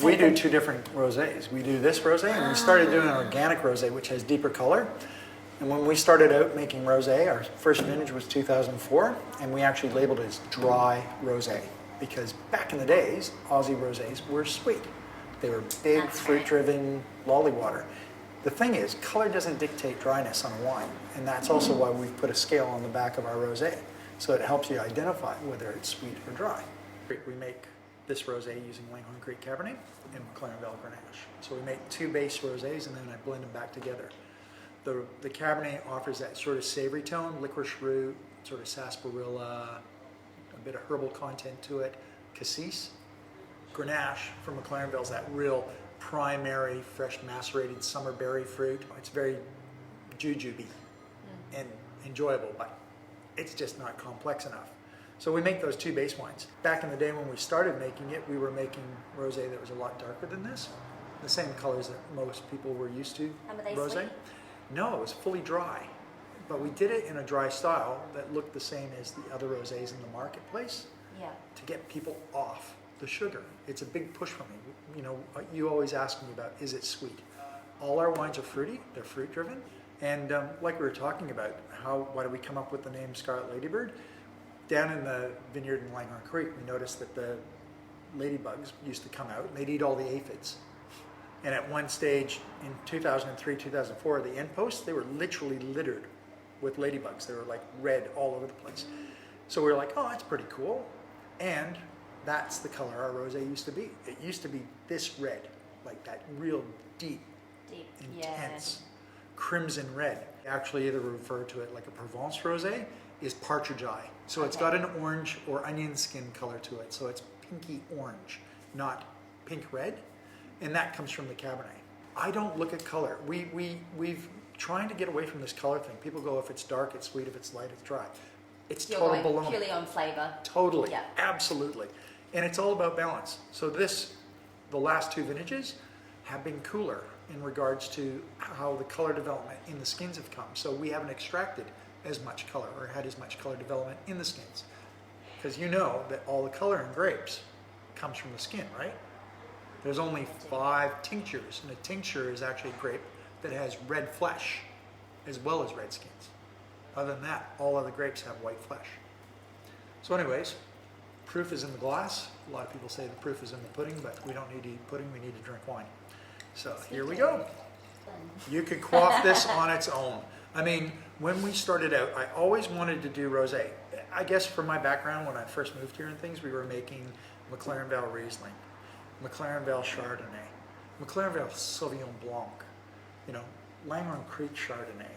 We do two different rosés. We do this rosé, and we started doing an organic rosé, which has deeper color. And when we started out making rosé, our first vintage was 2004, and we actually labeled it as dry rosé, because back in the days, Aussie rosés were sweet. They were big, fruit-driven, lolly water. The thing is, color doesn't dictate dryness on a wine, and that's also why we've put a scale on the back of our rosé, so it helps you identify whether it's sweet or dry. We make this rosé using Langhorne Creek Cabernet and McLaren Vale Grenache. So we make two base rosés, and then I blend them back together. The Cabernet offers that sort of savory tone, licorice root, sort of sarsaparilla, a bit of herbal content to it, cassis. Grenache from McLaren Vale is that real primary, fresh macerated summer berry fruit. It's very jujube and enjoyable, but it's just not complex enough. So we make those two base wines. Back in the day when we started making it, we were making rosé that was a lot darker than this. The same colors that most people were used to. And were they rosé. sweet? No, it was fully dry. But we did it in a dry style that looked the same as the other rosés in the marketplace to get people off the sugar. It's a big push for me. You know, you always ask me about, is it sweet? All our wines are fruity, they're fruit driven. And like we were talking about, why do we come up with the name Scarlet Ladybird? Down in the vineyard in Langhorne Creek, we noticed that the ladybugs used to come out and they'd eat all the aphids. And at one stage in 2003, 2004, the end posts, they were literally littered with ladybugs. They were like red all over the place. So we were like, oh, that's pretty cool. And that's the color our rosé used to be. It used to be this red, like that real deep, intense crimson red. Actually, either refer to it like a Provence rosé is partridge eye. So it's got an orange or onion skin color to it. So it's pinky orange, not pink red. And that comes from the Cabernet. I don't look at color. We've trying to get away from this color thing. People go, if it's dark, it's sweet. If it's light, it's dry. It's total baloney. Purely on flavor. Totally, absolutely. And it's all about balance. So the last two vintages have been cooler in regards to how the color development in the skins have come. So we haven't extracted as much color or had as much color development in the skins. Because you know that all the color in grapes comes from the skin, right? There's only 5 tinctures, and a tincture is actually a grape that has red flesh as well as red skins. Other than that, all other grapes have white flesh. So anyways, proof is in the glass. A lot of people say the proof is in the pudding, but we don't need to eat pudding, we need to drink wine. So here we go. You could quaff this on its own. I mean, when we started out, I always wanted to do rosé. I guess from my background, when I first moved here and things, we were making McLaren Vale Riesling, McLaren Vale Chardonnay, McLaren Vale Sauvignon Blanc, you know, Langhorne Creek Chardonnay.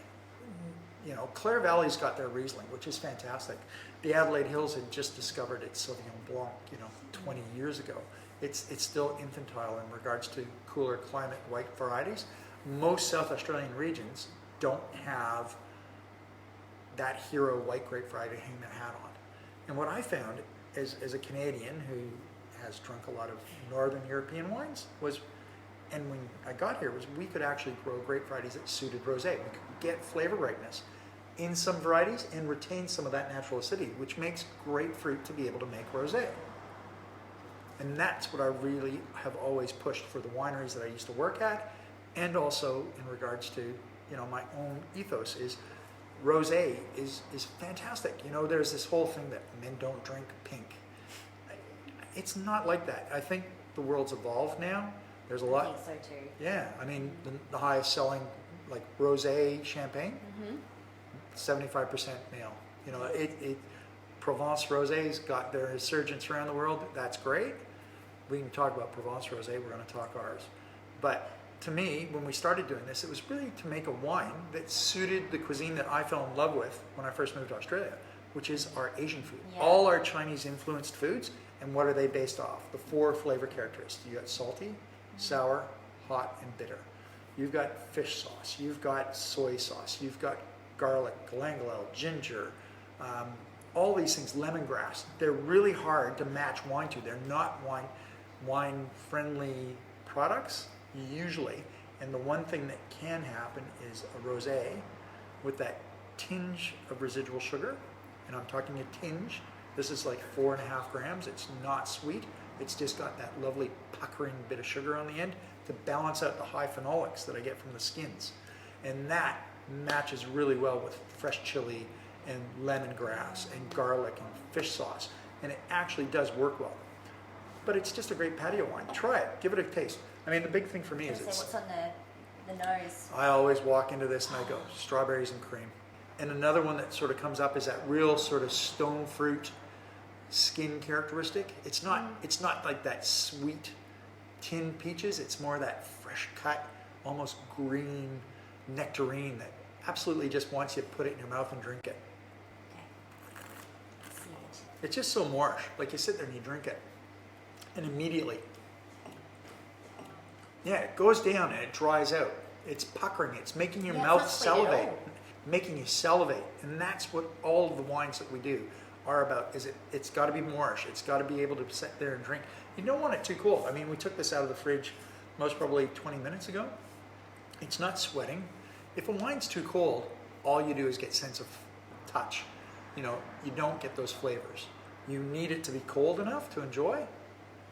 You know, Clare Valley's got their Riesling, which is fantastic. The Adelaide Hills had just discovered its Sauvignon Blanc, 20 years ago. It's still infantile in regards to cooler climate white varieties. Most South Australian regions don't have that hero white grape variety to hang their hat on. And what I found as a Canadian who has drunk a lot of Northern European wines and when I got here, was we could actually grow grape varieties that suited rosé. We could get flavor ripeness in some varieties and retain some of that natural acidity, which makes grapefruit to be able to make rosé. And that's what I really have always pushed for the wineries that I used to work at, and also in regards to my own ethos is rosé is fantastic. There's this whole thing that men don't drink pink. It's not like that. I think the world's evolved now. There's a lot. I think so too. Yeah, I mean the highest selling like rosé champagne, 75% male. Provence Rosé's got their resurgence around the world. That's great. We can talk about Provence Rosé. We're going to talk ours. But to me, when we started doing this, it was really to make a wine that suited the cuisine that I fell in love with when I first moved to Australia, which is our Asian food. Yeah. All our Chinese influenced foods, and what are they based off? The 4 flavor characteristics. You got salty, sour, hot, and bitter. You've got fish sauce, you've got soy sauce, you've got garlic, galangal, ginger, all these things, lemongrass. They're really hard to match wine to. They're not wine-friendly products, usually. And the one thing that can happen is a rosé with that tinge of residual sugar. And I'm talking a tinge. This is like 4.5 grams. It's not sweet. It's just got that lovely puckering bit of sugar on the end to balance out the high phenolics that I get from the skins. And that matches really well with fresh chili and lemongrass and garlic and fish sauce. And it actually does work well. But it's just a great patio wine. Try it. Give it a taste. I mean, the big thing for me is what's on the nose? I always walk into this and I go, strawberries and cream. And another one that sort of comes up is that real sort of stone fruit skin characteristic. It's not like that sweet tin peaches. It's more that fresh cut, almost green nectarine that absolutely just wants you to put it in your mouth and drink it. Okay. See it. It's just so marsh. Like you sit there and you drink it, and immediately, yeah, it goes down and it dries out. It's puckering. It's making your mouth salivate, making you salivate, and that's what all of the wines that we do are about. It's got to be marsh. It's got to be able to sit there and drink. You don't want it too cold. I mean, we took this out of the fridge most probably 20 minutes ago. It's not sweating. If a wine's too cold, all you do is get sense of touch. You know, you don't get those flavors. You need it to be cold enough to enjoy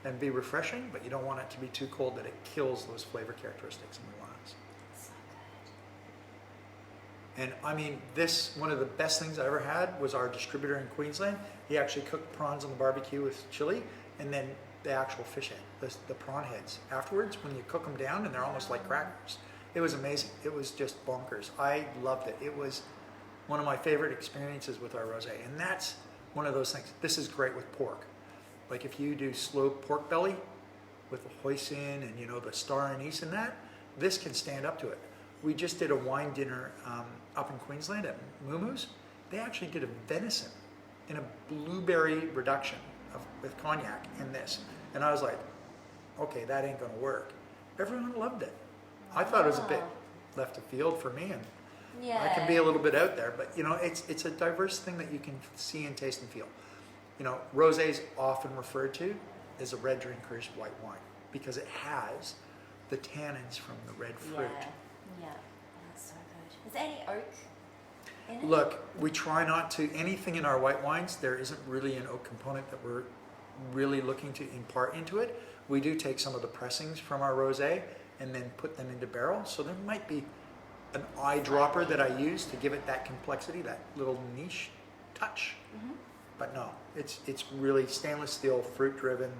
and be refreshing, but you don't want it to be too cold that it kills those flavor characteristics in the wines. So good. And I mean, one of the best things I ever had was our distributor in Queensland. He actually cooked prawns on the barbecue with chili, and then the actual fish head, the prawn heads. Afterwards, when you cook them down, and they're almost like crackers. It was amazing. It was just bonkers. I loved it. It was one of my favorite experiences with our rosé, and that's one of those things. This is great with pork. Like if you do smoked pork belly with the hoisin and the star anise and that, this can stand up to it. We just did a wine dinner up in Queensland at Moomoo's. They actually did a venison in a blueberry reduction with cognac in this. And I was like, okay, that ain't gonna work. Everyone loved it. I thought it was a bit left of field for me, and I can be a little bit out there, but it's a diverse thing that you can see and taste and feel. Rosé is often referred to as a red drinker's white wine because it has the tannins from the red fruit. Yeah, that's so good. Is there any oak in it? Look, we try not to, anything in our white wines, there isn't really an oak component that we're really looking to impart into it. We do take some of the pressings from our rosé and then put them into barrel. So there might be an eyedropper that I use to give it that complexity, that little niche touch. Mm-hmm. But no, it's really stainless steel, fruit driven.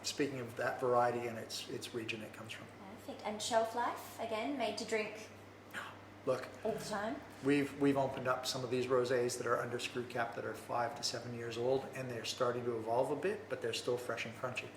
Speaking of that variety and its region it comes from. Perfect. And shelf life, again, made to drink. Look, all the time. We've opened up some of these rosés that are under screw cap that are 5 to 7 years old, and they're starting to evolve a bit, but they're still fresh and crunchy.